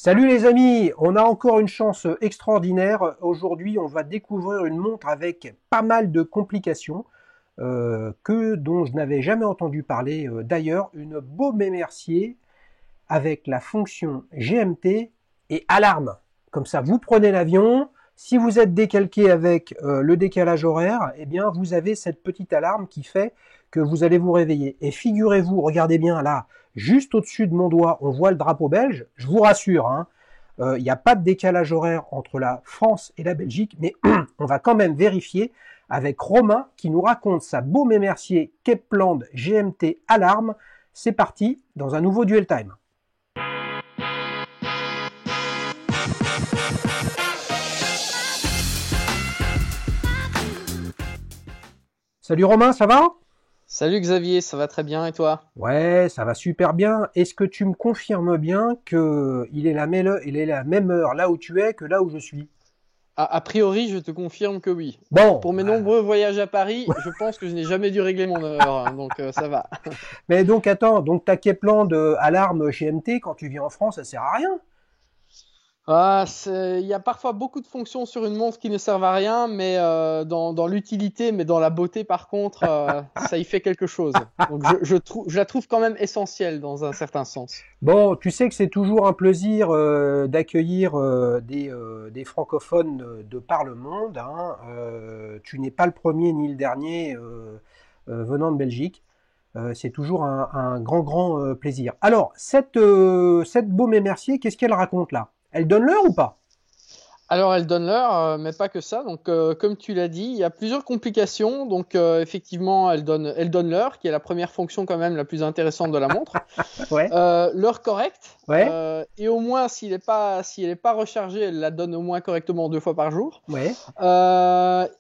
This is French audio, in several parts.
Salut les amis, on a encore une chance extraordinaire. Aujourd'hui, on va découvrir une montre avec pas mal de complications dont je n'avais jamais entendu parler. D'ailleurs, une Baume et Mercier avec la fonction GMT et alarme. Comme ça, vous prenez l'avion. Si vous êtes décalqué avec le décalage horaire, eh bien, vous avez cette petite alarme qui fait que vous allez vous réveiller. Et figurez-vous, regardez bien là, juste au-dessus de mon doigt, on voit le drapeau belge. Je vous rassure, hein, il n'y a pas de décalage horaire entre la France et la Belgique, mais on va quand même vérifier avec Romain qui nous raconte sa Baume et Mercier Kepland GMT Alarme. C'est parti dans un nouveau Duel Time. Salut Romain, ça va? Salut Xavier, ça va très bien et toi? Ouais, ça va super bien. Est-ce que tu me confirmes bien que il est la même heure là où tu es que là où je suis? A priori, je te confirme que oui. Bon, Pour mes nombreux voyages à Paris, je pense que je n'ai jamais dû régler mon heure, hein, donc ça va. mais donc attends, donc ta Kepland alarme chez MT quand tu viens en France, ça sert à rien? Il y a parfois beaucoup de fonctions sur une montre qui ne servent à rien, mais dans l'utilité, mais dans la beauté par contre, ça y fait quelque chose. Donc je la trouve quand même essentielle dans un certain sens. Bon, tu sais que c'est toujours un plaisir d'accueillir des francophones de par le monde, hein. Tu n'es pas le premier ni le dernier venant de Belgique. C'est toujours un grand plaisir. Alors, cette Baume et Mercier, qu'est-ce qu'elle raconte là? Elle donne l'heure ou pas? Alors, elle donne l'heure, mais pas que ça. Donc, comme tu l'as dit, il y a plusieurs complications. Donc, effectivement, elle donne l'heure, qui est la première fonction quand même la plus intéressante de la montre. Ouais, L'heure correcte. ouais, Et au moins, si elle est pas rechargée, elle la donne au moins correctement 2 fois par jour. ouais.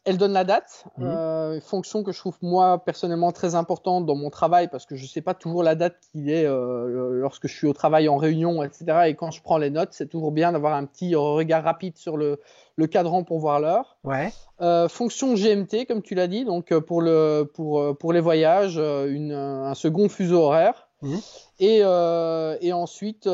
Elle donne la date, Mhm. fonction que je trouve moi personnellement très importante dans mon travail parce que je sais pas toujours la date qu'il est lorsque je suis au travail en réunion, etc. Et quand je prends les notes, c'est toujours bien d'avoir un petit regard rapide sur le cadran pour voir l'heure. Ouais. Fonction GMT, comme tu l'as dit, donc pour les voyages, un second fuseau horaire. Mhm. Et ensuite,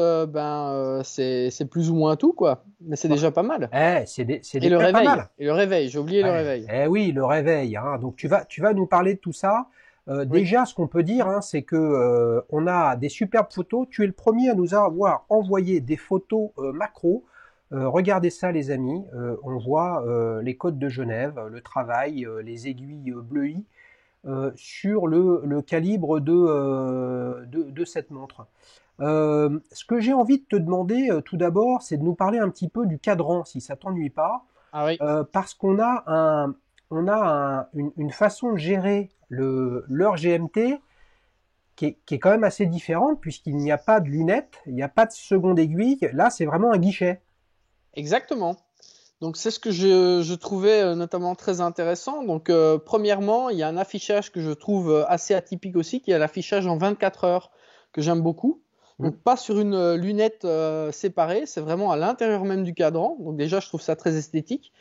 c'est plus ou moins tout, quoi. Mais c'est Bah, déjà pas mal. c'est déjà pas mal. Et le réveil, j'ai oublié le Ouais. réveil. Eh oui, le réveil, hein. Donc tu vas nous parler de tout ça. Oui, Déjà, ce qu'on peut dire, hein, c'est que on a des superbes photos. Tu es le premier à nous avoir envoyé des photos macro. Regardez ça, les amis. On voit les côtes de Genève, le travail, les aiguilles bleuies sur le calibre de cette montre. Ce que j'ai envie de te demander tout d'abord, c'est de nous parler un petit peu du cadran, si ça t'ennuie pas. ah oui, Parce qu'on a une façon de gérer l'heure GMT qui est quand même assez différente puisqu'il n'y a pas de lunettes, il n'y a pas de seconde aiguille. Là, c'est vraiment un guichet. exactement. Donc c'est ce que je trouvais notamment très intéressant. Donc premièrement, il y a un affichage que je trouve assez atypique aussi, qui est l'affichage en 24 heures, que j'aime beaucoup. Hmm. Donc pas sur une lunette séparée, c'est vraiment à l'intérieur même du cadran. Donc déjà, je trouve ça très esthétique.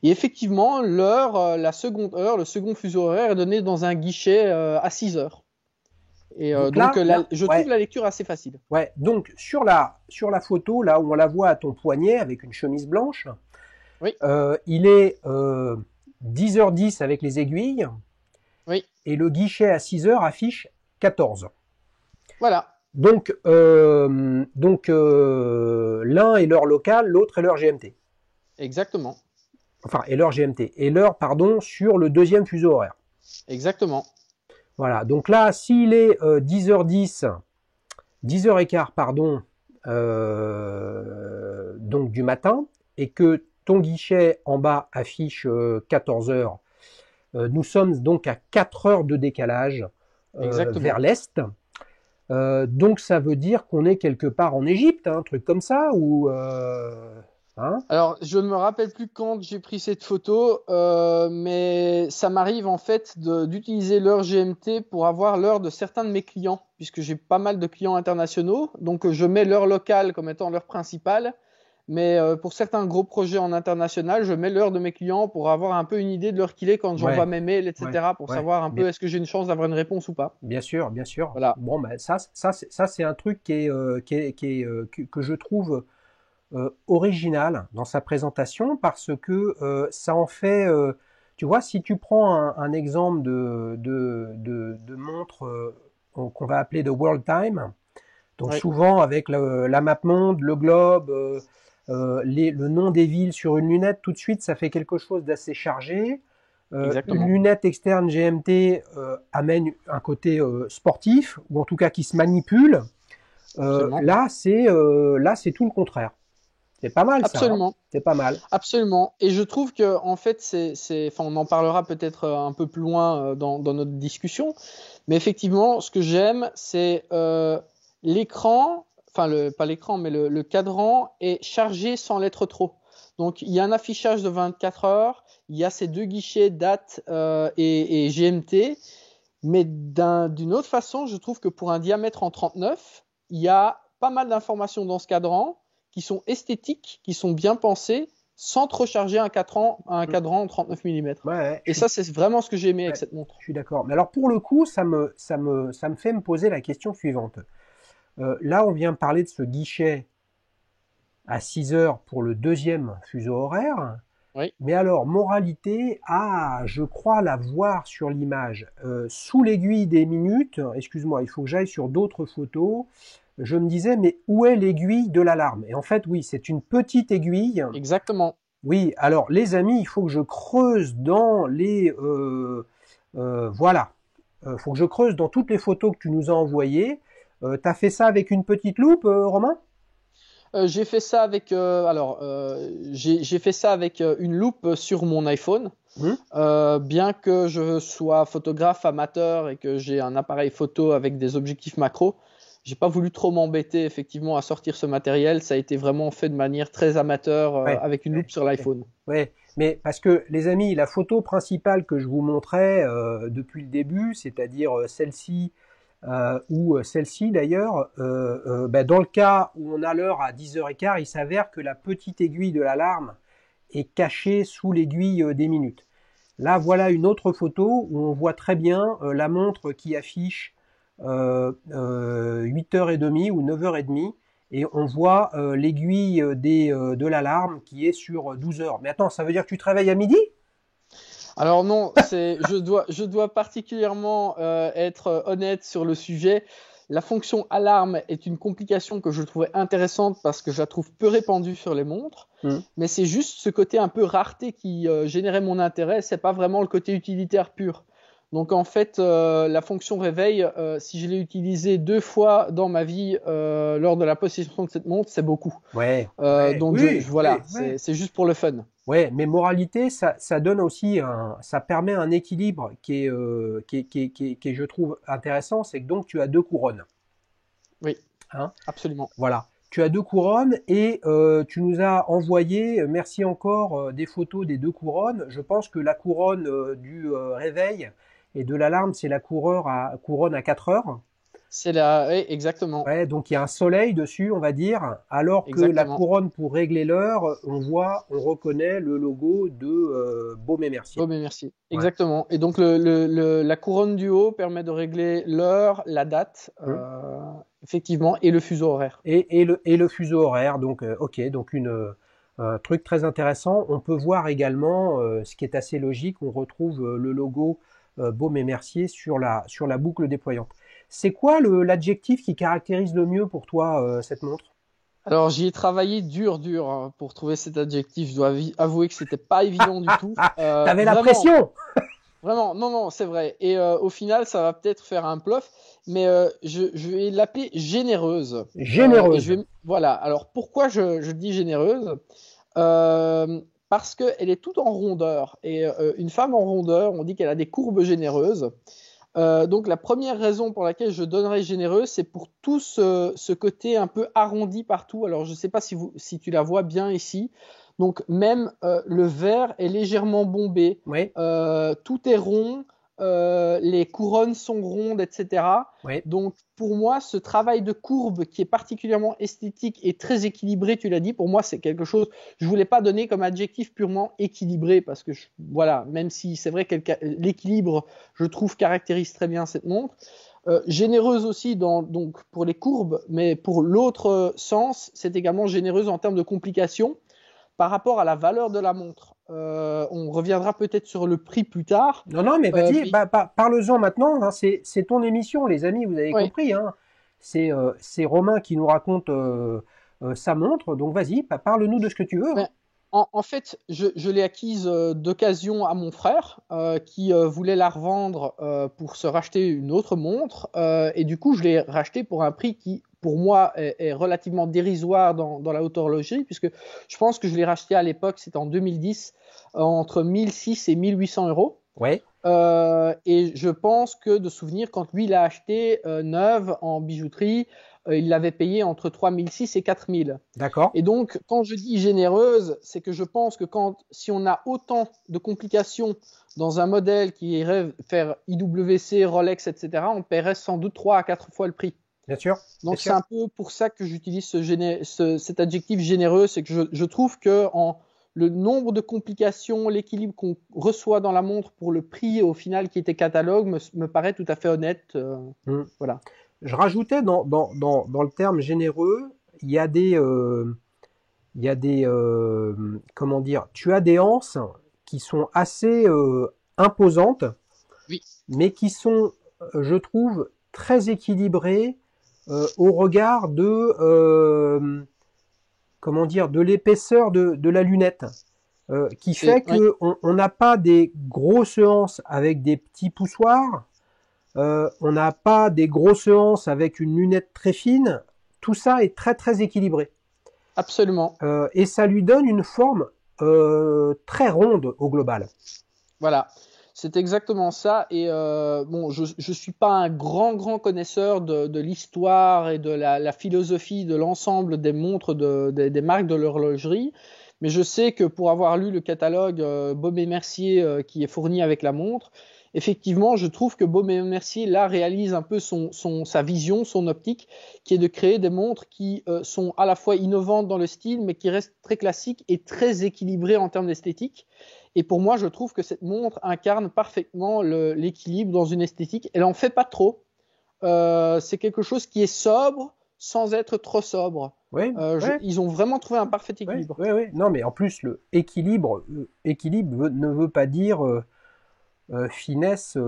Et effectivement, l'heure, la seconde heure, le second fuseau horaire est donné dans un guichet à 6 heures. Et Donc là, je trouve ouais, la lecture assez facile. ouais. Donc sur la photo, là où on la voit à ton poignet avec une chemise blanche, Oui, il est 10h10 avec les aiguilles oui, et le guichet à 6h affiche 14. voilà, L'un est l'heure locale, l'autre est l'heure GMT. exactement, Enfin, et l'heure GMT. Et l'heure, pardon, sur le deuxième fuseau horaire. exactement. Voilà. Donc là, s'il est 10h10, 10h15, pardon, donc du matin, et que ton guichet en bas affiche 14h, nous sommes donc à 4 heures de décalage vers Exactement. l'est. Donc ça veut dire qu'on est quelque part en Égypte, hein, un truc comme ça, ou hein. Alors, je ne me rappelle plus quand j'ai pris cette photo, mais ça m'arrive en fait d'utiliser l'heure GMT pour avoir l'heure de certains de mes clients, puisque j'ai pas mal de clients internationaux. Donc, je mets l'heure locale comme étant l'heure principale, mais pour certains gros projets en international, je mets l'heure de mes clients pour avoir un peu une idée de l'heure qu'il est quand j'envoie Ouais, mes mails, ouais, etc., pour ouais, savoir un bien, peu est-ce que j'ai une chance d'avoir une réponse ou pas. bien sûr, bien sûr. Voilà. Bon, ben ça c'est un truc qui est, que je trouve original dans sa présentation parce que ça en fait, tu vois, si tu prends un exemple de montre qu'on va appeler de World Time, donc Oui, souvent avec la map monde, le globe, le nom des villes sur une lunette, tout de suite ça fait quelque chose d'assez chargé. Une exactement. lunette externe GMT amène un côté sportif, ou en tout cas qui se manipule. Absolument. Là, c'est tout le contraire. C'est pas mal ça, hein. Absolument. C'est pas mal. Absolument. Et je trouve que en fait, enfin, on en parlera peut-être un peu plus loin dans notre discussion, mais effectivement, ce que j'aime, c'est l'écran, enfin pas l'écran, mais le cadran est chargé sans l'être trop. Donc il y a un affichage de 24 heures, il y a ces deux guichets date et GMT, mais d'une autre façon, je trouve que pour un diamètre en 39, il y a pas mal d'informations dans ce cadran qui sont esthétiques, qui sont bien pensées, sans trop charger un cadran en 39 mm. Ouais, Et ça, c'est vraiment ce que j'ai aimé avec ouais, cette montre. je suis d'accord. Mais alors pour le coup, ça me fait me poser la question suivante. Là, on vient de parler de ce guichet à 6 heures pour le deuxième fuseau horaire. Oui, Mais alors, moralité, je crois la voir sur l'image. Sous l'aiguille des minutes, excuse-moi, il faut que j'aille sur d'autres photos. Je me disais, mais où est l'aiguille de l'alarme? Et en fait, oui, c'est une petite aiguille. exactement. Oui, alors les amis, il faut que je creuse dans les... voilà, faut que je creuse dans toutes les photos que tu nous as envoyées. T'as fait ça avec une petite loupe, Romain? J'ai fait ça avec, j'ai fait ça avec une loupe sur mon iPhone. Hmm. Bien que je sois photographe amateur et que j'ai un appareil photo avec des objectifs macro, j'ai pas voulu trop m'embêter effectivement à sortir ce matériel. Ça a été vraiment fait de manière très amateur Ouais, avec une ouais, loupe sur ouais. l'iPhone. Ouais, mais parce que les amis, la photo principale que je vous montrais depuis le début, c'est-à-dire celle-ci ou celle-ci d'ailleurs, ben, dans le cas où on a l'heure à 10h15, il s'avère que la petite aiguille de l'alarme est cachée sous l'aiguille des minutes. Là, voilà une autre photo où on voit très bien la montre qui affiche 8h30 ou 9h30 et on voit l'aiguille de l'alarme qui est sur 12 heures. Mais attends, ça veut dire que tu te réveilles à midi? Alors non, je dois particulièrement être honnête sur le sujet. La fonction alarme est une complication que je trouvais intéressante parce que je la trouve peu répandue sur les montres. Hmm. Mais c'est juste ce côté un peu rareté qui générait mon intérêt. C'est pas vraiment le côté utilitaire pur. Donc en fait, la fonction réveil, si je l'ai utilisée 2 fois dans ma vie lors de la possession de cette montre, c'est beaucoup. Ouais, ouais, Donc oui, voilà, oui, ouais. c'est juste pour le fun. Ouais, mais moralité, ça donne aussi ça permet un équilibre qui est, je trouve, intéressant. C'est que donc tu as deux couronnes, Oui, hein. absolument. Voilà. Tu as deux couronnes et tu nous as envoyé, merci encore, des photos des deux couronnes. Je pense que la couronne du réveil et de l'alarme, c'est la couronne à 4 heures. Oui, exactement, Ouais, donc il y a un soleil dessus, on va dire, alors que la exactement. couronne pour régler l'heure, on reconnaît le logo de Baume et Mercier. Bon, mais merci. Ouais. Exactement. Et donc, la couronne du haut permet de régler l'heure, la date, Hum. effectivement, et le fuseau horaire. Et le fuseau horaire, donc ok, donc un truc très intéressant. On peut voir également, ce qui est assez logique, on retrouve le logo Baume et Mercier sur la boucle déployante. C'est quoi l'adjectif qui caractérise le mieux pour toi cette montre? Alors, j'y ai travaillé dur hein, pour trouver cet adjectif. Je dois avouer que c'était pas évident du tout. T'avais la Vraiment, pression! vraiment, non, non, c'est vrai. Et au final, ça va peut-être faire un bluff, mais je vais l'appeler généreuse. Et Généreuse. voilà. Alors, pourquoi je dis généreuse? Euh, Parce qu'elle est toute en rondeur. Et une femme en rondeur, on dit qu'elle a des courbes généreuses. Donc la première raison pour laquelle je donnerais généreuse, c'est pour tout ce côté un peu arrondi partout. Alors je ne sais pas si tu la vois bien ici. Donc même le vert est légèrement bombé. Oui, Tout est rond. Les couronnes sont rondes, etc. oui. Donc pour moi, ce travail de courbe qui est particulièrement esthétique et très équilibré, tu l'as dit, pour moi c'est quelque chose, je ne voulais pas donner comme adjectif purement équilibré, parce que voilà, même si c'est vrai que l'équilibre, je trouve, caractérise très bien cette montre. Généreuse aussi donc pour les courbes, mais pour l'autre sens, c'est également généreuse en termes de complications par rapport à la valeur de la montre. On reviendra peut-être sur le prix plus tard. Non, non, mais vas-y, Mais parle-en maintenant, hein, c'est ton émission, les amis, vous avez oui, compris, hein. C'est Romain qui nous raconte sa montre, donc vas-y, parle-nous de ce que tu veux, hein. mais en fait, je l'ai acquise d'occasion à mon frère qui voulait la revendre pour se racheter une autre montre. Et du coup, je l'ai racheté pour un prix qui, pour moi, est relativement dérisoire dans la haute horlogerie, puisque je pense que je l'ai racheté à l'époque, c'était en 2010, entre 1006 et 1800 euros. Ouais, Et je pense que de souvenir, quand lui l'a acheté neuve en bijouterie, il l'avait payé entre 3006 et 4000. d'accord, Et donc, quand je dis généreuse, c'est que je pense que si on a autant de complications dans un modèle qui irait faire IWC, Rolex, etc., on paierait sans doute 3 à 4 fois le prix. bien sûr, bien Donc, c'est sûr. un peu pour ça que j'utilise cet adjectif généreux, c'est que je trouve que le nombre de complications, l'équilibre qu'on reçoit dans la montre pour le prix au final qui était catalogue me paraît tout à fait honnête. Hmm. Voilà. Je rajoutais dans le terme généreux, il y a comment dire, tu as des anses qui sont assez imposantes, Oui, mais qui sont, je trouve, très équilibrées au regard comment dire, de l'épaisseur de la lunette, qui fait oui, que on n'a pas des grosses anses avec des petits poussoirs, on n'a pas des grosses anses avec une lunette très fine. Tout ça est très très équilibré. absolument. Et ça lui donne une forme très ronde au global. Voilà, c'est exactement ça. Et bon, je suis pas un grand connaisseur de l'histoire et de la philosophie de l'ensemble des montres des marques de l'horlogerie, mais je sais que pour avoir lu le catalogue Baume et Mercier qui est fourni avec la montre, effectivement, je trouve que Baume et Mercier là réalise un peu sa vision, son optique, qui est de créer des montres qui sont à la fois innovantes dans le style, mais qui restent très classiques et très équilibrées en termes d'esthétique. Et pour moi, je trouve que cette montre incarne parfaitement l'équilibre dans une esthétique. Elle en fait pas trop. C'est quelque chose qui est sobre sans être trop sobre. Oui, ouais, Ils ont vraiment trouvé un parfait ouais, équilibre. ouais, ouais. Non, mais en plus, le équilibre ne veut pas dire finesse,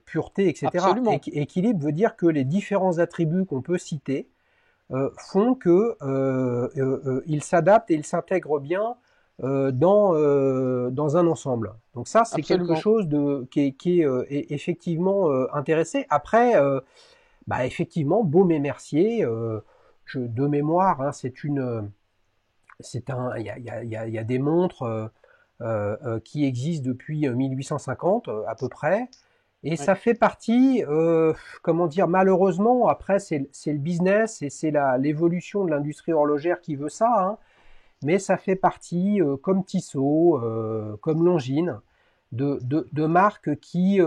pureté, etc. Absolument, Équilibre veut dire que les différents attributs qu'on peut citer font que ils s'adaptent et ils s'intègrent bien dans un ensemble. Donc ça, c'est quelque absolument. chose qui est effectivement intéressé. Après, bah effectivement, Baume et Mercier, de mémoire, hein, il y a des montres qui existent depuis 1850 à peu près, et Ouais. ça fait partie, comment dire, malheureusement, après c'est le business et c'est l'évolution de l'industrie horlogère qui veut ça, hein, mais ça fait partie, comme Tissot, comme Longines, de marques qui,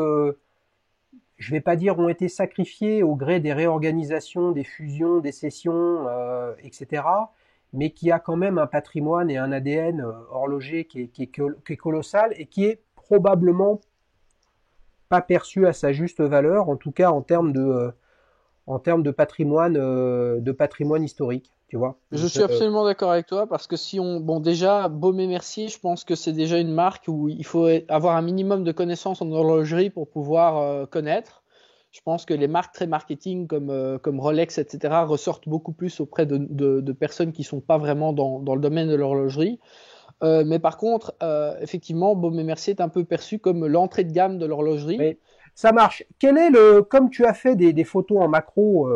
je vais pas dire ont été sacrifiées au gré des réorganisations, des fusions, des cessions, etc., mais qui a quand même un patrimoine et un ADN horloger qui est colossal et qui est probablement pas perçu à sa juste valeur, en tout cas en termes de patrimoine historique, tu vois. Je Donc, suis absolument d'accord avec toi parce que si on, bon déjà, Baume et Mercier, je pense que c'est déjà une marque où il faut avoir un minimum de connaissances en horlogerie pour pouvoir connaître. Je pense que les marques très marketing comme Rolex, etc., ressortent beaucoup plus auprès de personnes qui sont pas vraiment dans le domaine de l'horlogerie. Mais par contre, effectivement, Baume et Mercier est un peu perçu comme l'entrée de gamme de l'horlogerie. mais ça marche. Comme tu as fait des photos en macro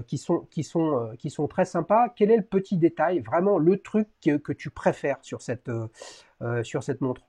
qui sont très sympas, quel est le petit détail, vraiment le truc que tu préfères sur cette montre?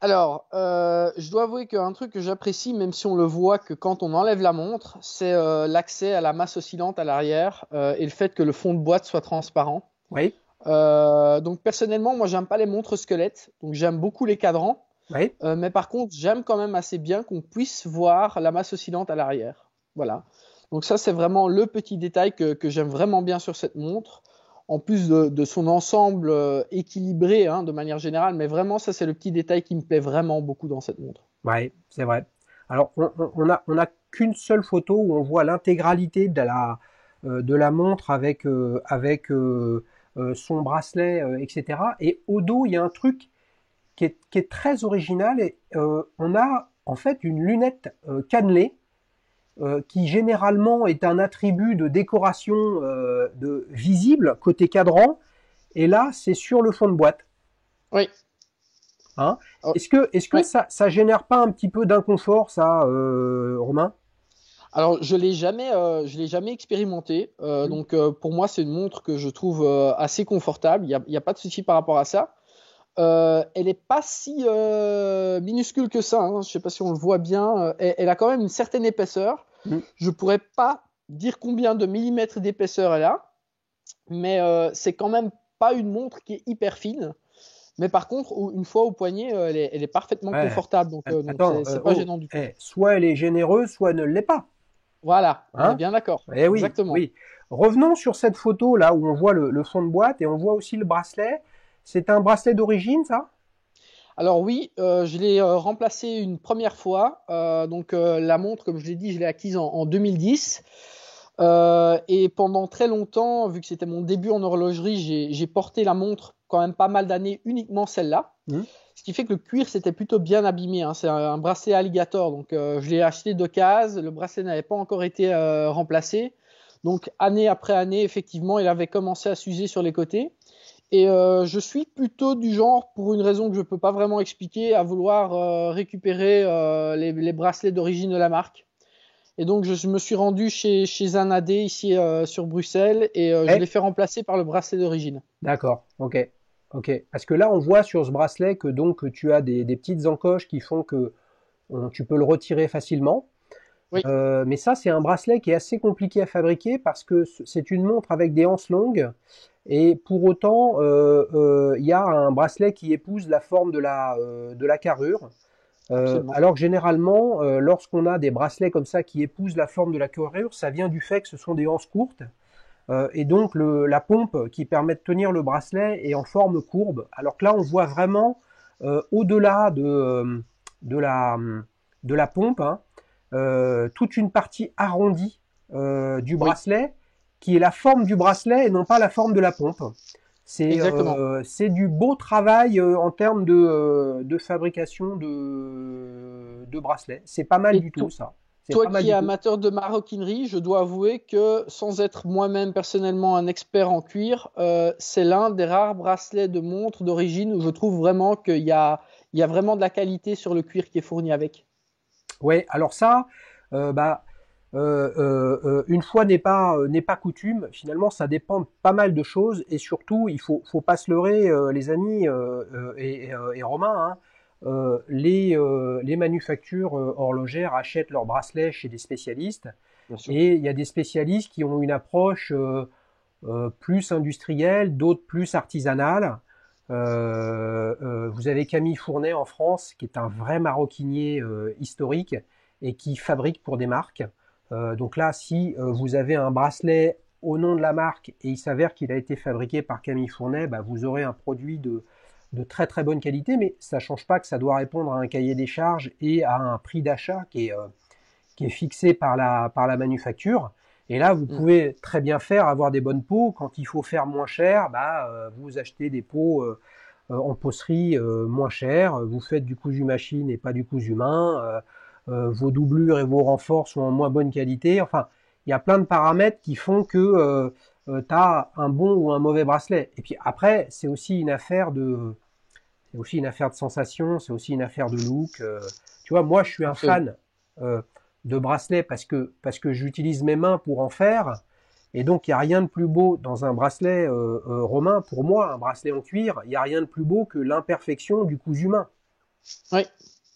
Alors, je dois avouer qu'un truc que j'apprécie, même si on le voit que quand on enlève la montre, c'est l'accès à la masse oscillante à l'arrière et le fait que le fond de boîte soit transparent. Oui, Donc personnellement, moi j'aime pas les montres squelettes, donc j'aime beaucoup les cadrans, oui. mais par contre j'aime quand même assez bien qu'on puisse voir la masse oscillante à l'arrière. Voilà. Donc ça c'est vraiment le petit détail que j'aime vraiment bien sur cette montre, en plus de son ensemble équilibré hein, de manière générale, mais vraiment ça c'est le petit détail qui me plaît vraiment beaucoup dans cette montre. Ouais, c'est vrai. Alors, on a qu'une seule photo où on voit l'intégralité de la montre avec son bracelet, etc. Et au dos, il y a un truc qui est très original. Et, on a en fait une lunette cannelée qui généralement est un attribut de décoration visible côté cadran. Et là, c'est sur le fond de boîte. Oui. Hein? Oh, Est-ce que ouais. ça génère pas un petit peu d'inconfort, ça, Romain? Alors, je l'ai jamais expérimenté. Mm. Donc, pour moi, c'est une montre que je trouve assez confortable. Il y a pas de souci par rapport à ça. Elle est pas si minuscule que ça, hein. Je sais pas si on le voit bien. Elle a quand même une certaine épaisseur. Mm. Je pourrais pas dire combien de millimètres d'épaisseur elle a, mais c'est quand même pas une montre qui est hyper fine. Mais par contre, une fois au poignet, elle est parfaitement Ouais. confortable. Donc Attends, c'est pas gênant du tout. soit elle est généreuse, soit elle ne l'est pas. Voilà, on est Hein? bien d'accord. Eh oui, Exactement. oui. Revenons sur cette photo là où on voit le fond de boîte et on voit aussi le bracelet. C'est un bracelet d'origine, ça? Alors oui, je l'ai remplacé une première fois. Donc la montre, comme je l'ai dit, je l'ai acquise en 2010. Et pendant très longtemps, vu que c'était mon début en horlogerie, j'ai porté la montre quand même pas mal d'années uniquement celle-là. Mm. Ce qui fait que le cuir s'était plutôt bien abîmé, hein. C'est un bracelet alligator, donc je l'ai acheté d'occasion. Le bracelet n'avait pas encore été remplacé. Donc année après année, effectivement, il avait commencé à s'user sur les côtés. Et je suis plutôt du genre, pour une raison que je ne peux pas vraiment expliquer, à vouloir récupérer les bracelets d'origine de la marque. Et donc je me suis rendu chez un AD ici sur Bruxelles et je l'ai Eh, fait remplacer par le bracelet d'origine. d'accord, ok. Ok. Parce que là, on voit sur ce bracelet que donc tu as des petites encoches qui font que tu peux le retirer facilement. Oui, Mais ça, c'est un bracelet qui est assez compliqué à fabriquer parce que c'est une montre avec des anses longues et pour autant, il y a un bracelet qui épouse la forme de la carrure. absolument. Alors que généralement, lorsqu'on a des bracelets comme ça qui épousent la forme de la carrure, ça vient du fait que ce sont des anses courtes. Et donc la pompe qui permet de tenir le bracelet est en forme courbe. Alors que là, on voit vraiment au-delà de, la, de la pompe, hein, toute une partie arrondie du Oui, bracelet qui est la forme du bracelet et non pas la forme de la pompe. exactement. C'est du beau travail en termes de fabrication de bracelets. C'est pas mal Et du tout, ça. C'est toi pas mal qui es du tout. amateur de maroquinerie, je dois avouer que sans être moi-même personnellement un expert en cuir, c'est l'un des rares bracelets de montre d'origine où je trouve vraiment il y a vraiment de la qualité sur le cuir qui est fourni avec. Ouais, alors ça, bah, une fois n'est pas coutume. Finalement, ça dépend de pas mal de choses et surtout, faut pas se leurrer, les amis et Romain. Hein, les manufactures horlogères achètent leurs bracelets chez des spécialistes Bien sûr. et il y a des spécialistes qui ont une approche plus industrielle, d'autres plus artisanale. Vous avez Camille Fournet en France, qui est un vrai maroquinier historique et qui fabrique pour des marques. Donc là, si vous avez un bracelet au nom de la marque et il s'avère qu'il a été fabriqué par Camille Fournet, bah, vous aurez un produit de très très bonne qualité, mais ça ne change pas que ça doit répondre à un cahier des charges et à un prix d'achat qui est fixé par la manufacture. Et là, vous Mm. pouvez très bien faire, avoir des bonnes peaux. Quand il faut faire moins cher, bah, vous achetez des peaux en peaucerie moins chères. Vous faites du cousu machine et pas du cousu main. Vos doublures et vos renforts sont en moins bonne qualité. Enfin, il y a plein de paramètres qui font que tu as un bon ou un mauvais bracelet. Et puis après, c'est aussi une affaire de sensation, c'est aussi une affaire de look. Tu vois, moi, je suis un Absolument. fan de bracelets parce que j'utilise mes mains pour en faire. Et donc, il n'y a rien de plus beau dans un bracelet romain, pour moi, un bracelet en cuir, il n'y a rien de plus beau que l'imperfection du cousu main. Oui,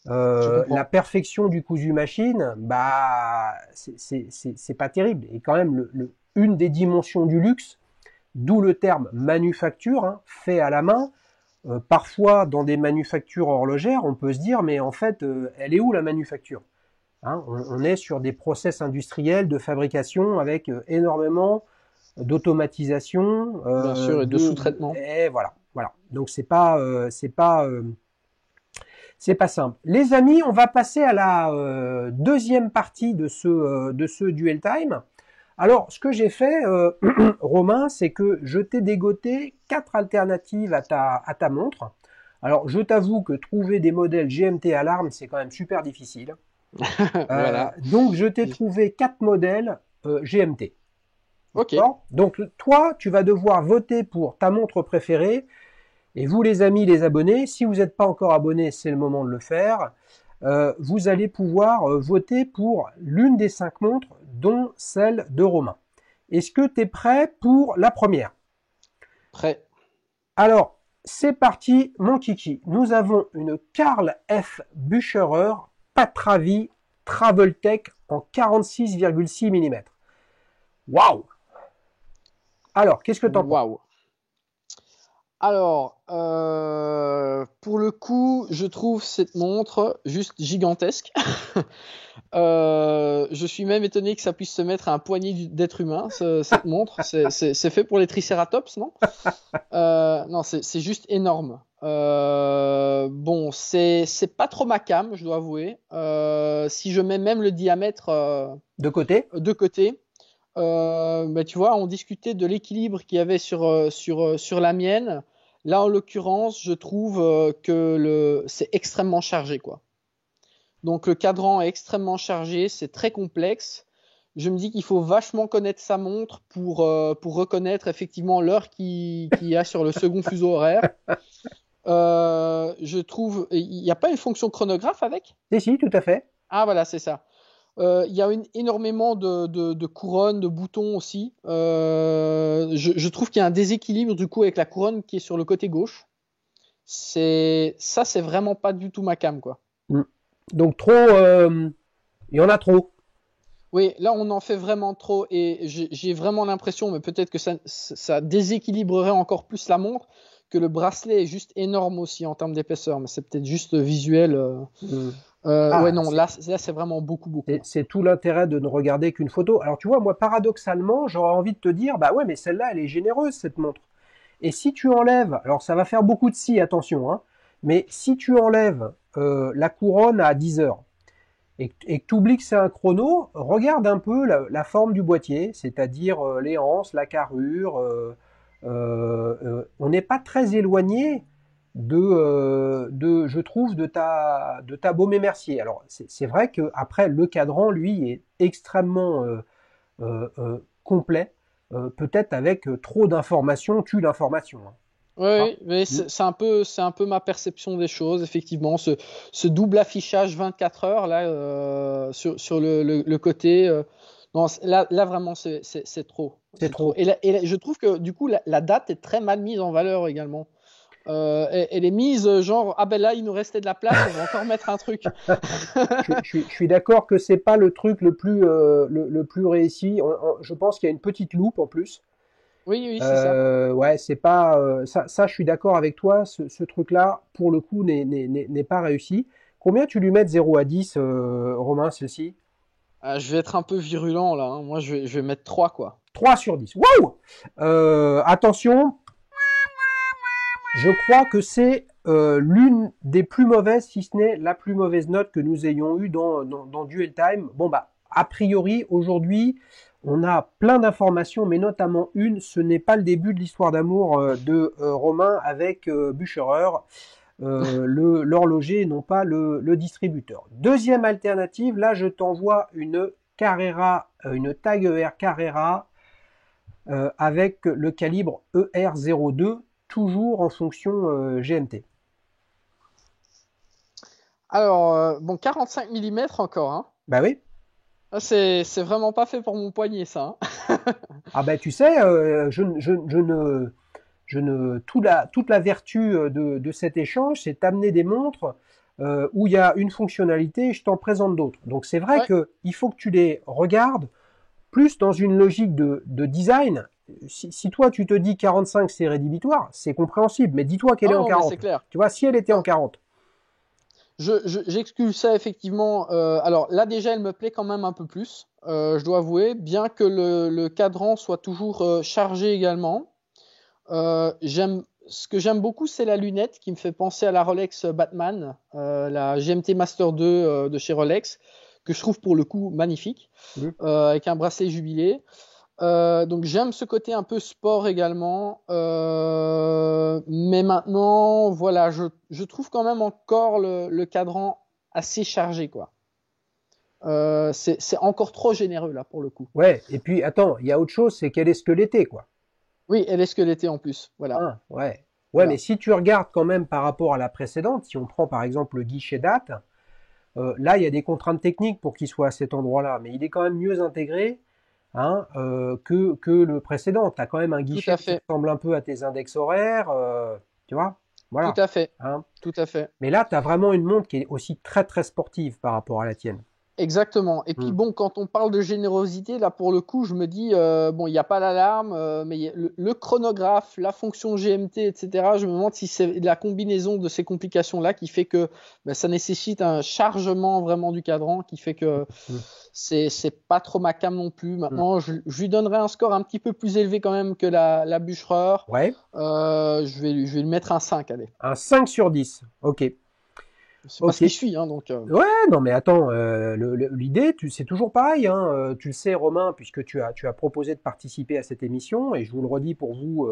je La comprends. perfection du cousu machine, bah, c'est pas terrible. Et quand même, une des dimensions du luxe, d'où le terme manufacture, hein, fait à la main, parfois, dans des manufactures horlogères, on peut se dire, mais en fait, elle est où la manufacture? Hein, on est sur des process industriels de fabrication avec énormément d'automatisation, Bien sûr, et de sous-traitement. et voilà, voilà. Donc C'est pas simple. Les amis, on va passer à la deuxième partie de ce Duel Time. Alors, ce que j'ai fait, Romain, c'est que je t'ai dégoté 4 alternatives à ta montre. Alors, je t'avoue que trouver des modèles GMT à l'arme, c'est quand même super difficile. Voilà. Donc, je t'ai trouvé 4 modèles GMT. Ok. Donc, toi, tu vas devoir voter pour ta montre préférée. Et vous, les amis, les abonnés, si vous n'êtes pas encore abonnés, c'est le moment de le faire. Vous allez pouvoir voter pour l'une des 5 montres, dont celle de Romain. Est-ce que tu es prêt pour la première? Prêt. Alors, c'est parti, mon kiki. Nous avons une Carl F. Bucherer Patravi Traveltech en 46,6 mm. Waouh! Alors, qu'est-ce que tu en penses? Waouh. Alors, pour le coup, je trouve cette montre juste gigantesque. Je suis même étonné que ça puisse se mettre à un poignet d'être humain, cette montre. C'est fait pour les tricératops, non? Non, c'est juste énorme. Bon, c'est pas trop ma came, je dois avouer. Si je mets même le diamètre De côté? de côté, bah, tu vois, on discutait de l'équilibre qu'il y avait sur la mienne. Là, en l'occurrence, je trouve que c'est extrêmement chargé, quoi. Donc, le cadran est extrêmement chargé, c'est très complexe. Je me dis qu'il faut vachement connaître sa montre pour reconnaître effectivement l'heure qu'il y a sur le second fuseau horaire. Je trouve, il n'y a pas une fonction chronographe avec? Si, tout à fait. Ah, voilà, c'est ça. Il y a énormément de couronnes, de boutons aussi. Je trouve qu'il y a un déséquilibre du coup avec la couronne qui est sur le côté gauche. C'est vraiment pas du tout ma came, quoi. Donc trop, il y en a trop. Oui, là on en fait vraiment trop et j'ai vraiment l'impression, mais peut-être que ça déséquilibrerait encore plus la montre, que le bracelet est juste énorme aussi en termes d'épaisseur, mais c'est peut-être juste visuel. Ouais, non, là c'est vraiment beaucoup. C'est tout l'intérêt de ne regarder qu'une photo. Alors tu vois, moi paradoxalement, j'aurais envie de te dire, bah ouais, mais celle-là, elle est généreuse, cette montre. Et si tu enlèves, alors ça va faire beaucoup de si, attention, hein, mais si tu enlèves la couronne à 10 heures et que tu oublies que c'est un chrono, regarde un peu la forme du boîtier, c'est-à-dire les anses, la carrure. On n'est pas très éloigné je trouve, de ta Baume & Mercier. Alors, c'est vrai que après le cadran, lui, est extrêmement complet. Peut-être avec trop d'informations tue l'information. Hein. Oui, mais c'est un peu ma perception des choses, effectivement. Ce double affichage 24 heures là sur le côté. Non, là vraiment c'est trop. C'est trop. Et là, je trouve que du coup la date est très mal mise en valeur également. Elle est mise genre ah ben là il nous restait de la place, on va encore mettre un truc. je suis d'accord que c'est pas le truc le plus réussi. Je pense qu'il y a une petite loupe en plus. Oui, c'est ça. Ouais, c'est pas ça. Je suis d'accord avec toi. Ce truc-là, pour le coup, n'est pas réussi. Combien tu lui mets de 0 à 10, Romain, ceci? Je vais être un peu virulent là. Hein. Moi, je vais mettre 3 quoi. 3 sur 10. Waouh! Attention, je crois que c'est l'une des plus mauvaises, si ce n'est la plus mauvaise note que nous ayons eue dans Duel Time. Bon bah, a priori, aujourd'hui, on a plein d'informations, mais notamment une, ce n'est pas le début de l'histoire d'amour de Romain avec Bucherer, l'horloger, non pas le distributeur. Deuxième alternative, là je t'envoie une Carrera, une Tag ER Carrera avec le calibre ER02, toujours en fonction GMT. Alors, bon, 45 mm encore. Hein. Bah oui. C'est vraiment pas fait pour mon poignet, ça. Hein. Ah bah tu sais, toute la vertu de cet échange, c'est d'amener des montres où il y a une fonctionnalité et je t'en présente d'autres. Donc c'est vrai qu'il faut que tu les regardes plus dans une logique de design. Si toi tu te dis 45 c'est rédhibitoire, c'est compréhensible, mais dis-toi qu'elle est en 40. C'est clair. Tu vois, si elle était en 40. J'exclus ça effectivement. Alors là déjà elle me plaît quand même un peu plus, je dois avouer, bien que le cadran soit toujours chargé également. J'aime ce que j'aime beaucoup, c'est la lunette qui me fait penser à la Rolex Batman, la GMT Master 2 de chez Rolex, que je trouve pour le coup magnifique, Mhm. avec un bracelet jubilé. Donc j'aime ce côté un peu sport également, mais maintenant, voilà, je trouve quand même encore le cadran assez chargé, quoi. C'est encore trop généreux là pour le coup. Ouais, et puis attends, il y a autre chose, c'est qu'elle est squelettée, quoi. Oui, elle est squelettée en plus, voilà, Hein, ouais. Ouais, mais voilà. si tu regardes quand même par rapport à la précédente, si on prend par exemple le guichet date, là, il y a des contraintes techniques pour qu'il soit à cet endroit-là, mais il est quand même mieux intégré, hein, que le précédent. Tu as quand même un Tout guichet à qui fait, ressemble un peu à tes index horaires, tu vois? tout Voilà. à fait, Hein. tout à fait. Mais là, tu as vraiment une montre qui est aussi très très sportive par rapport à la tienne. Exactement. Et puis Hmm. bon, quand on parle de générosité, là pour le coup, je me dis, bon, il n'y a pas l'alarme, mais le chronographe, la fonction GMT, etc. Je me demande si c'est la combinaison de ces complications-là qui fait que ben, ça nécessite un chargement vraiment du cadran, qui fait que Hmm. c'est pas trop ma came non plus. Hmm. Maintenant, je lui donnerai un score un petit peu plus élevé quand même que la Bucherer. Ouais, Je vais lui mettre un 5, allez. un 5 sur 10. Ok. C'est pas ce Ok. qui suit, hein, donc. Ouais, non mais attends, l'idée, c'est toujours pareil, hein, tu le sais Romain, puisque tu as proposé de participer à cette émission, et je vous le redis pour vous,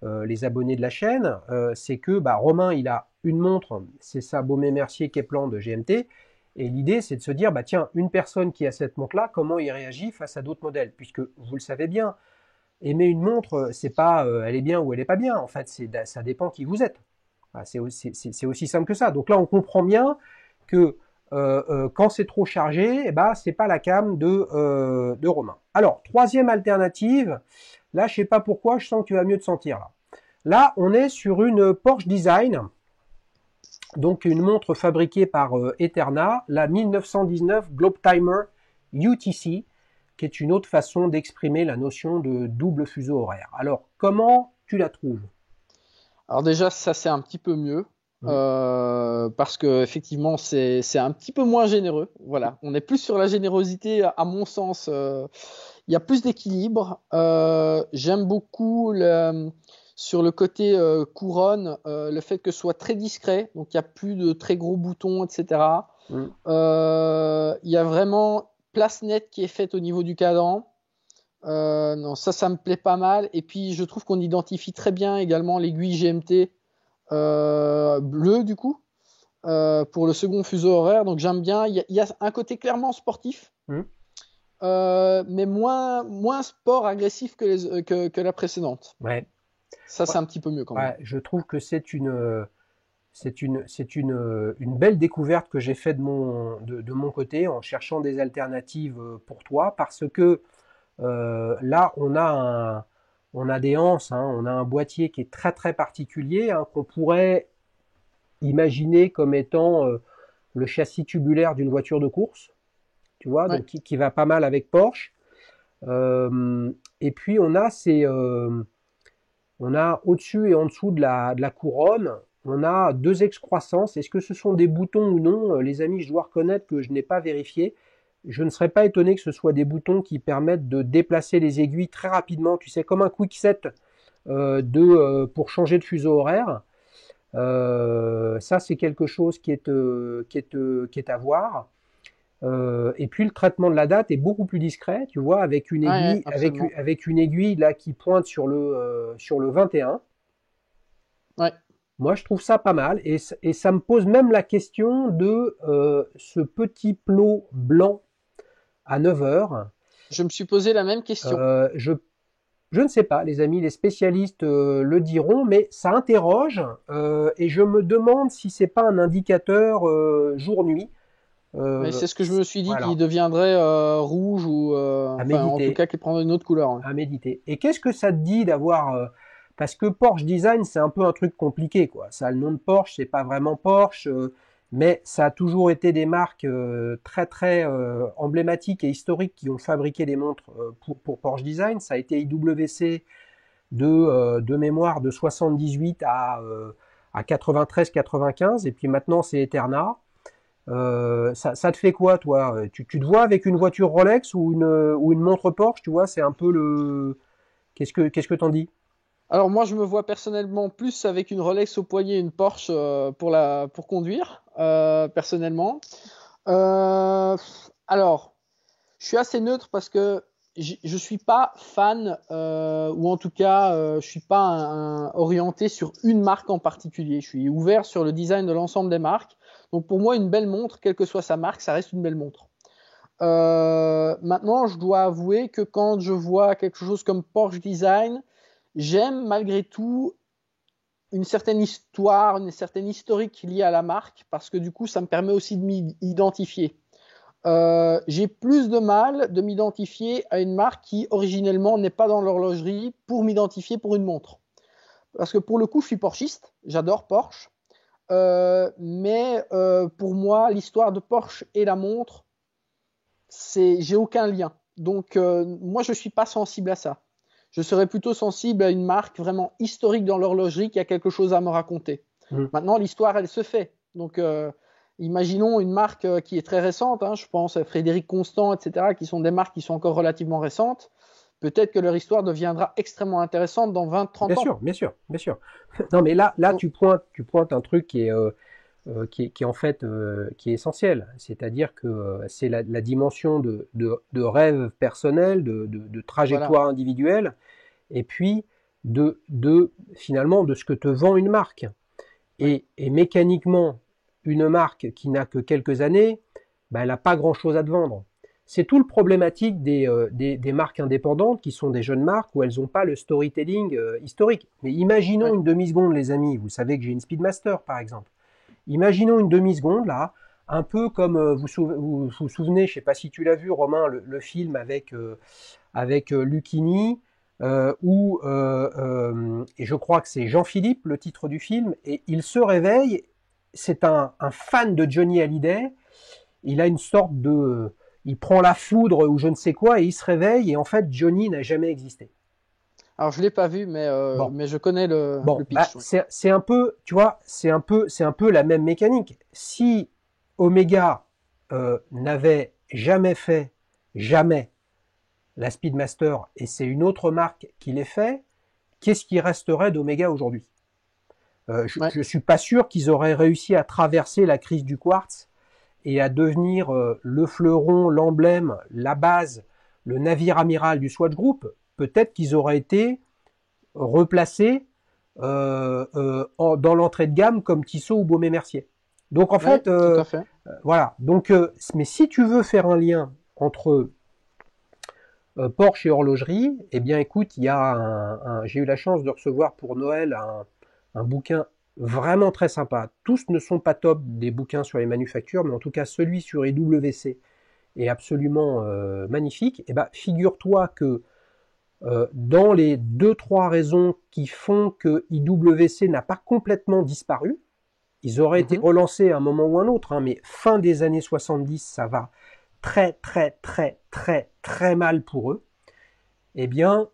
les abonnés de la chaîne, c'est que bah, Romain, il a une montre, c'est sa Baumet-Mercier Kepler de GMT, et l'idée c'est de se dire, bah tiens, une personne qui a cette montre-là, comment il réagit face à d'autres modèles, puisque vous le savez bien, aimer une montre, c'est pas elle est bien ou elle est pas bien, en fait, ça dépend qui vous êtes. Voilà, c'est aussi simple que ça. Donc là, on comprend bien que quand c'est trop chargé, eh ben, c'est pas la cam de Romain. Alors, troisième alternative, là, je sais pas pourquoi, je sens que tu vas mieux te sentir là. Là, on est sur une Porsche Design, donc une montre fabriquée par Eterna, la 1919 Globe Timer UTC, qui est une autre façon d'exprimer la notion de double fuseau horaire. Alors, comment tu la trouves? Alors déjà, ça c'est un petit peu mieux Mmh. parce que effectivement c'est un petit peu moins généreux. Voilà, on est plus sur la générosité à mon sens. Il y a plus d'équilibre. J'aime beaucoup sur le côté couronne le fait que ce soit très discret, donc il y a plus de très gros boutons, etc. Mmh. Il y a vraiment place nette qui est faite au niveau du cadran. Non, ça me plaît pas mal. Et puis, je trouve qu'on identifie très bien également l'aiguille GMT bleue, du coup, pour le second fuseau horaire. Donc, j'aime bien. Il y a un côté clairement sportif, Mmh. mais moins sport agressif que la précédente. Ouais. Ça, Ouais, c'est un petit peu mieux quand même. ouais, je trouve que c'est une belle découverte que j'ai faite de mon côté en cherchant des alternatives pour toi parce que là, on a des anses, hein, on a un boîtier qui est très très particulier, hein, qu'on pourrait imaginer comme étant le châssis tubulaire d'une voiture de course, tu vois, Ouais, donc qui va pas mal avec Porsche. Et puis on a au-dessus et en dessous de la couronne, on a deux excroissances. Est-ce que ce sont des boutons ou non? Les amis, je dois reconnaître que je n'ai pas vérifié. Je ne serais pas étonné que ce soit des boutons qui permettent de déplacer les aiguilles très rapidement, tu sais, comme un quick set pour changer de fuseau horaire. Ça, c'est quelque chose qui est à voir. Et puis le traitement de la date est beaucoup plus discret, tu vois, avec une ouais, ouais, aiguille, absolument. avec une aiguille là qui pointe sur le 21. Ouais. Moi, je trouve ça pas mal et ça me pose même la question de ce petit plot blanc à 9 heures. Je me suis posé la même question. Euh, je, je ne sais pas, les amis, les spécialistes le diront, mais ça interroge et je me demande si c'est pas un indicateur jour-nuit. Mais Euh, c'est ce que je me suis dit qu'il voilà, deviendrait rouge ou, à enfin, en tout méditer. cas, qu'il prendrait une autre couleur. Ouais. À méditer. Et qu'est-ce que ça te dit d'avoir parce que Porsche Design, c'est un peu un truc compliqué, quoi. Ça a le nom de Porsche, c'est pas vraiment Porsche, mais ça a toujours été des marques très très emblématiques et historiques qui ont fabriqué des montres pour Porsche Design. Ça a été IWC de mémoire de 78 à 93-95, et puis maintenant c'est Eterna. Ça te fait quoi, toi? Tu te vois avec une voiture Rolex ou une montre Porsche, tu vois? C'est un peu le. Qu'est-ce que t'en dis? Alors moi, je me vois personnellement plus avec une Rolex au poignet et une Porsche pour conduire, personnellement. Euh, alors, je suis assez neutre parce que je suis pas fan, ou en tout cas, je suis pas orienté sur une marque en particulier. Je suis ouvert sur le design de l'ensemble des marques. Donc pour moi, une belle montre, quelle que soit sa marque, ça reste une belle montre. Maintenant, je dois avouer que quand je vois quelque chose comme Porsche Design, j'aime malgré tout une certaine histoire, une certaine historique liée à la marque, parce que du coup, ça me permet aussi de m'identifier. J'ai plus de mal de m'identifier à une marque qui originellement n'est pas dans l'horlogerie pour m'identifier pour une montre. Parce que pour le coup, je suis porschiste, j'adore Porsche, mais pour moi, l'histoire de Porsche et la montre, j'ai aucun lien. Donc moi, je suis pas sensible à ça. Je serais plutôt sensible à une marque vraiment historique dans l'horlogerie qui a quelque chose à me raconter. Mm. Maintenant, l'histoire, elle se fait. Donc, imaginons une marque qui est très récente, hein, je pense à Frédéric Constant, etc., qui sont des marques qui sont encore relativement récentes. Peut-être que leur histoire deviendra extrêmement intéressante dans 20, Bien 30 ans. sûr, bien sûr, bien sûr. Non, mais là, Donc, tu pointes un truc qui est en fait qui est essentiel. C'est-à-dire que c'est la dimension de rêve personnel, de voilà. trajectoire individuelle, et puis finalement de ce que te vend une marque. Oui. Et mécaniquement, une marque qui n'a que quelques années, bah, elle n'a pas grand-chose à te vendre. C'est tout le problématique des marques indépendantes qui sont des jeunes marques où elles n'ont pas le storytelling historique. Mais imaginons Ouais. une demi-seconde, les amis. Vous savez que j'ai une Speedmaster, par exemple. Imaginons une demi-seconde, là, un peu comme vous souvenez, je ne sais pas si tu l'as vu, Romain, le film avec Lucchini, et je crois que c'est Jean-Philippe, le titre du film, et il se réveille, c'est un fan de Johnny Hallyday, il a une sorte il prend la foudre ou je ne sais quoi, et il se réveille, et en fait, Johnny n'a jamais existé. Alors, je ne l'ai pas vu, Bon, mais je connais le bon, bah, pitch. Oui. c'est un peu, tu vois, c'est un peu la même mécanique. Si Omega n'avait jamais fait, jamais, la Speedmaster, et c'est une autre marque qui l'ait fait, qu'est-ce qui resterait d'Omega aujourd'hui? Je Ouais. ne suis pas sûr qu'ils auraient réussi à traverser la crise du quartz et à devenir le fleuron, l'emblème, la base, le navire amiral du Swatch Group. Peut-être qu'ils auraient été replacés dans l'entrée de gamme comme Tissot ou Baume&Mercier. Donc en Ouais, fait, tout à fait. voilà. Donc, mais si tu veux faire un lien entre Porsche et horlogerie, eh bien écoute, j'ai eu la chance de recevoir pour Noël un bouquin vraiment très sympa. Tous ne sont pas top des bouquins sur les manufactures, mais en tout cas celui sur IWC est absolument magnifique. Et ben, figure-toi que dans les deux trois raisons qui font que IWC n'a pas complètement disparu, ils auraient été Mhm. relancés à un moment ou un autre, hein, mais fin des années 70, ça va très très très très très mal pour eux. Eh bien,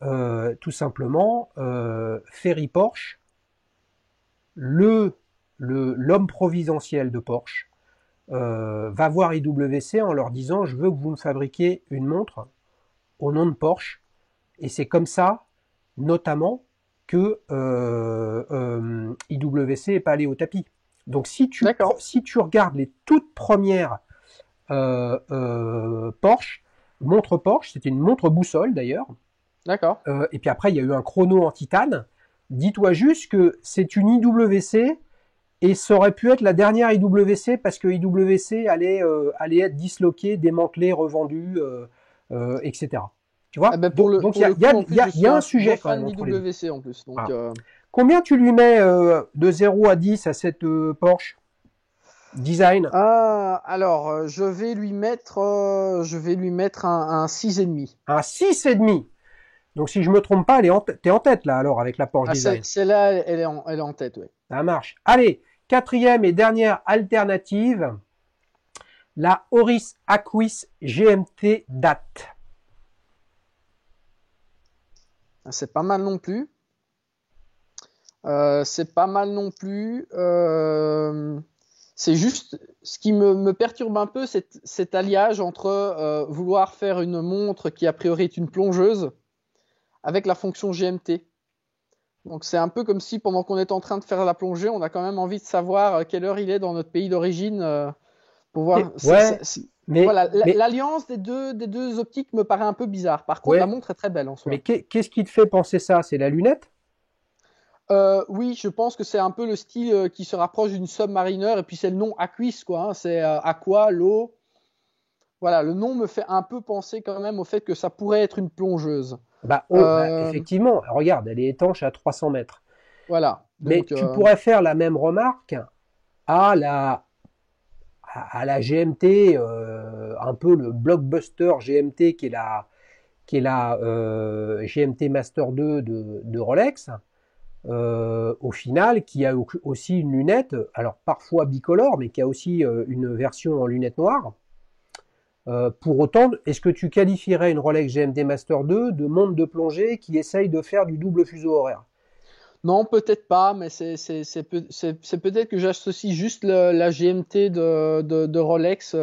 tout simplement, Ferry Porsche, l'homme providentiel de Porsche, va voir IWC en leur disant je veux que vous me fabriquiez une montre au nom de Porsche. Et c'est comme ça, notamment, que IWC est pas allé au tapis. Donc D'accord. si tu regardes les toutes premières Porsche, montre Porsche, c'était une montre boussole d'ailleurs, D'accord. et puis après il y a eu un chrono en titane, dis-toi juste que c'est une IWC et ça aurait pu être la dernière IWC parce que IWC allait être disloqué, démantelé, revendu, etc. Tu Eh vois? ben Donc pour le coup, en plus, je il y suis a un un gros sujet quand même fan entre les deux. d'IWC en plus. Donc, Voilà. Combien tu lui mets de 0 à 10 à cette Porsche Design? alors, je vais lui mettre un 6,5. Un 6,5. Donc si je me trompe pas, t'es en tête là alors avec la Porsche Ah, Design. celle-là, elle est en tête, oui. Ça marche. Allez, quatrième et dernière alternative, la Oris Aquis GMT DAT. C'est pas mal non plus. C'est pas mal non plus. C'est juste ce qui me perturbe un peu, cet alliage entre vouloir faire une montre qui a priori est une plongeuse avec la fonction GMT. Donc c'est un peu comme si pendant qu'on est en train de faire la plongée, on a quand même envie de savoir quelle heure il est dans notre pays d'origine pour voir. Ouais, Voilà, mais, l'alliance des deux optiques me paraît un peu bizarre. Par contre, la ouais, montre est très belle en mais soi. qu'est-ce qui te fait penser ça? C'est la lunette? Oui, je pense que c'est un peu le style qui se rapproche d'une Submariner et puis c'est le nom Aquis quoi. Hein, c'est aqua, l'eau. Voilà, le nom me fait un peu penser quand même au fait que ça pourrait être une plongeuse. Bah, Euh, effectivement, regarde, elle est étanche à 300 mètres. voilà, Mais donc tu pourrais faire la même remarque à la, à la GMT, un peu le blockbuster GMT qui est la GMT Master 2 de Rolex, au final, qui a aussi une lunette, alors parfois bicolore, mais qui a aussi une version en lunette noire. Pour autant, est-ce que tu qualifierais une Rolex GMT Master 2 de montre de plongée qui essaye de faire du double fuseau horaire? non, peut-être pas, mais c'est peut-être que j'associe juste la GMT de Rolex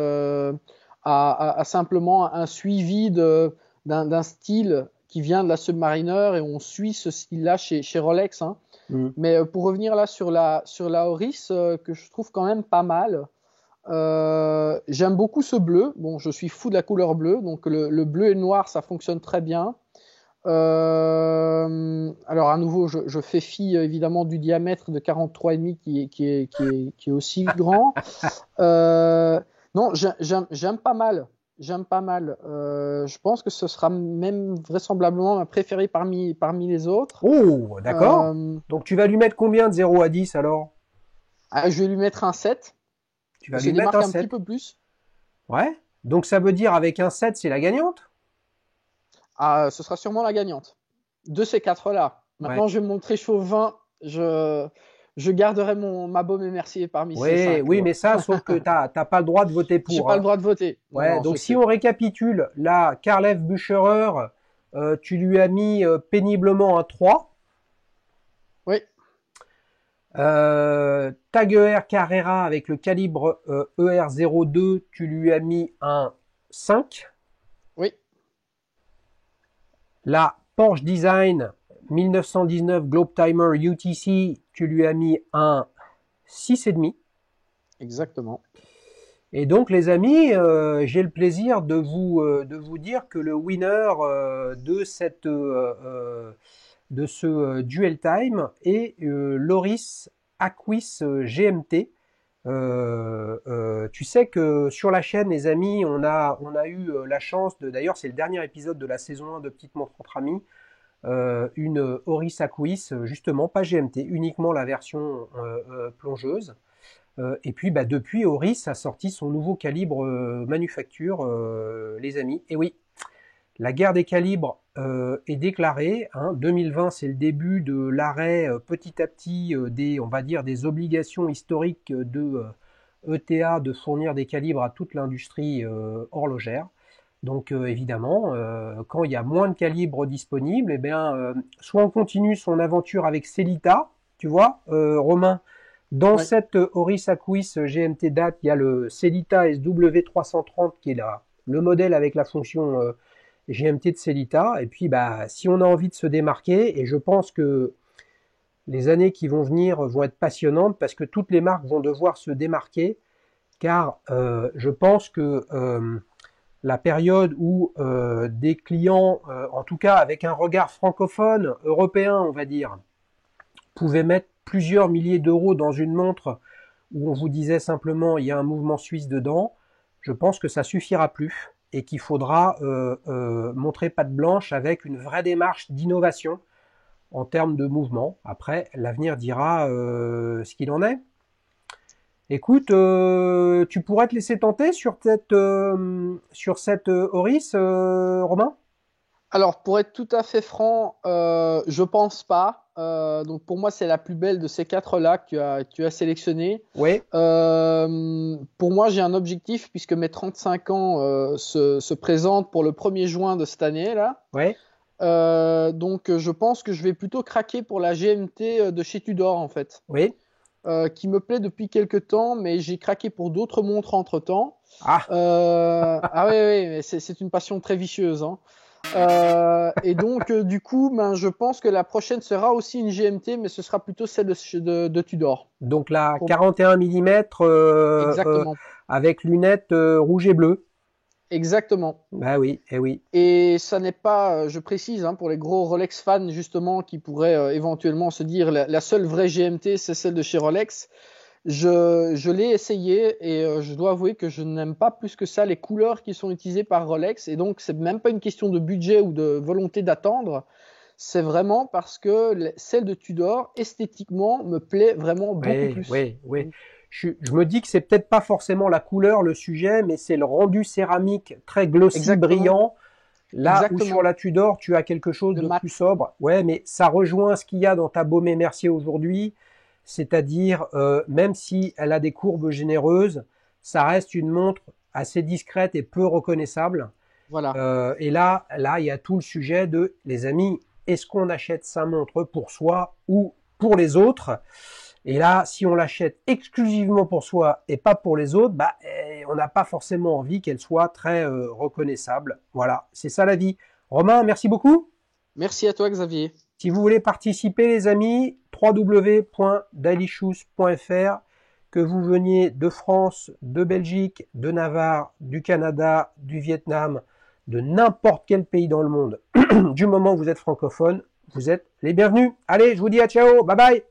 à simplement un suivi d'un style qui vient de la Submariner et on suit ce style-là chez Rolex. Hein. Mm. Mais pour revenir là sur la Oris, que je trouve quand même pas mal, j'aime beaucoup ce bleu. Bon, je suis fou de la couleur bleue, donc le bleu et le noir, ça fonctionne très bien. Alors à nouveau, je fais fi évidemment du diamètre de 43,5 qui est aussi grand. Non, j'aime pas mal. J'aime pas mal. Je pense que ce sera même vraisemblablement ma préférée parmi les autres. Oh, d'accord. Euh, Donc tu vas lui mettre combien de 0 à 10 alors? je vais lui mettre un 7. Tu vas Elle se lui mettre démarque un un petit 7. peu plus. Ouais. Donc ça veut dire avec un 7, c'est la gagnante? Ah, ce sera sûrement la gagnante. De ces quatre-là. Ouais. Maintenant, je vais me montrer chauvin. Je garderai ma baume et mercier parmi ces Oui, cinq, oui, moi. mais ça, sauf que t'as pas le droit de voter J'ai pour, pas le hein. droit de voter. Non, Ouais, non, je donc si sais. on récapitule, là, Karlev Bucherer, tu lui as mis péniblement un 3. Oui, Taguer Carrera avec le calibre ER02, tu lui as mis un 5. oui, La Porsche Design 1919 Globe Timer UTC, tu lui as mis un 6,5. exactement. Et donc, les amis, j'ai le plaisir de vous dire que le winner de ce Duel Time est Loris Aquis GMT. Tu sais que sur la chaîne, les amis, on a eu la chance de. D'ailleurs, c'est le dernier épisode de la saison 1 de Petite Montre entre amis. Une Oris Aquis, justement, pas GMT, uniquement la version plongeuse. Et puis bah, depuis, Oris a sorti son nouveau calibre manufacture, les amis. Et oui, la guerre des calibres est déclarée. Hein. 2020, c'est le début de l'arrêt petit à petit des, on va dire, des obligations historiques de ETA de fournir des calibres à toute l'industrie horlogère. Donc évidemment, quand il y a moins de calibres disponibles, eh bien, soit on continue son aventure avec Celita, tu vois, Romain. Dans Oui, cette Oris Aquis GMT date, il y a le Celita SW330 qui est là, le modèle avec la fonction GMT de Celita. Et puis, bah, si on a envie de se démarquer, et je pense que les années qui vont venir vont être passionnantes parce que toutes les marques vont devoir se démarquer, car je pense que la période où des clients, en tout cas avec un regard francophone, européen, on va dire, pouvaient mettre plusieurs milliers d'euros dans une montre où on vous disait simplement il y a un mouvement suisse dedans, je pense que ça suffira plus et qu'il faudra montrer patte blanche avec une vraie démarche d'innovation en termes de mouvement. Après, l'avenir dira ce qu'il en est. Écoute, tu pourrais te laisser tenter sur cette Oris, Romain? alors, pour être tout à fait franc, je pense pas. Donc, pour moi, c'est la plus belle de ces quatre-là que tu as sélectionné. Oui, Pour moi, j'ai un objectif puisque mes 35 ans se présentent pour le 1er juin de cette année là. oui, Donc, je pense que je vais plutôt craquer pour la GMT de chez Tudor en fait, oui. qui me plaît depuis quelques temps, mais j'ai craqué pour d'autres montres entre temps. Ah, Ah oui, oui, mais c'est une passion très vicieuse. Hein. Et donc, du coup, ben, je pense que la prochaine sera aussi une GMT, mais ce sera plutôt celle de Tudor. Donc la Pour- 41 mm Exactement. avec lunettes rouge et bleu. Exactement. Bah oui, eh oui. Et ça n'est pas, je précise, hein, pour les gros Rolex fans justement qui pourraient éventuellement se dire la seule vraie GMT, c'est celle de chez Rolex. Je l'ai essayé et je dois avouer que je n'aime pas plus que ça les couleurs qui sont utilisées par Rolex. Et donc, c'est même pas une question de budget ou de volonté d'attendre. C'est vraiment parce que celle de Tudor, esthétiquement, me plaît vraiment beaucoup Oui, plus. oui, oui. Je me dis que c'est peut-être pas forcément la couleur le sujet, mais c'est le rendu céramique très glossy, Exactement, brillant. Là où sur exactement. la Tudor, tu as quelque chose Le de mat. plus sobre. Ouais, mais ça rejoint ce qu'il y a dans ta Baume et Mercier aujourd'hui. C'est-à-dire, même si elle a des courbes généreuses, ça reste une montre assez discrète et peu reconnaissable. Voilà. Et là, il y a tout le sujet de, les amis, est-ce qu'on achète sa montre pour soi ou pour les autres? Et là, si on l'achète exclusivement pour soi et pas pour les autres, bah, on n'a pas forcément envie qu'elle soit très reconnaissable. Voilà, c'est ça la vie. Romain, merci beaucoup. Merci à toi, Xavier. Si vous voulez participer, les amis, www.dailyshoes.fr, que vous veniez de France, de Belgique, de Navarre, du Canada, du Vietnam, de n'importe quel pays dans le monde, du moment que vous êtes francophone, vous êtes les bienvenus. Allez, je vous dis à ciao, bye bye.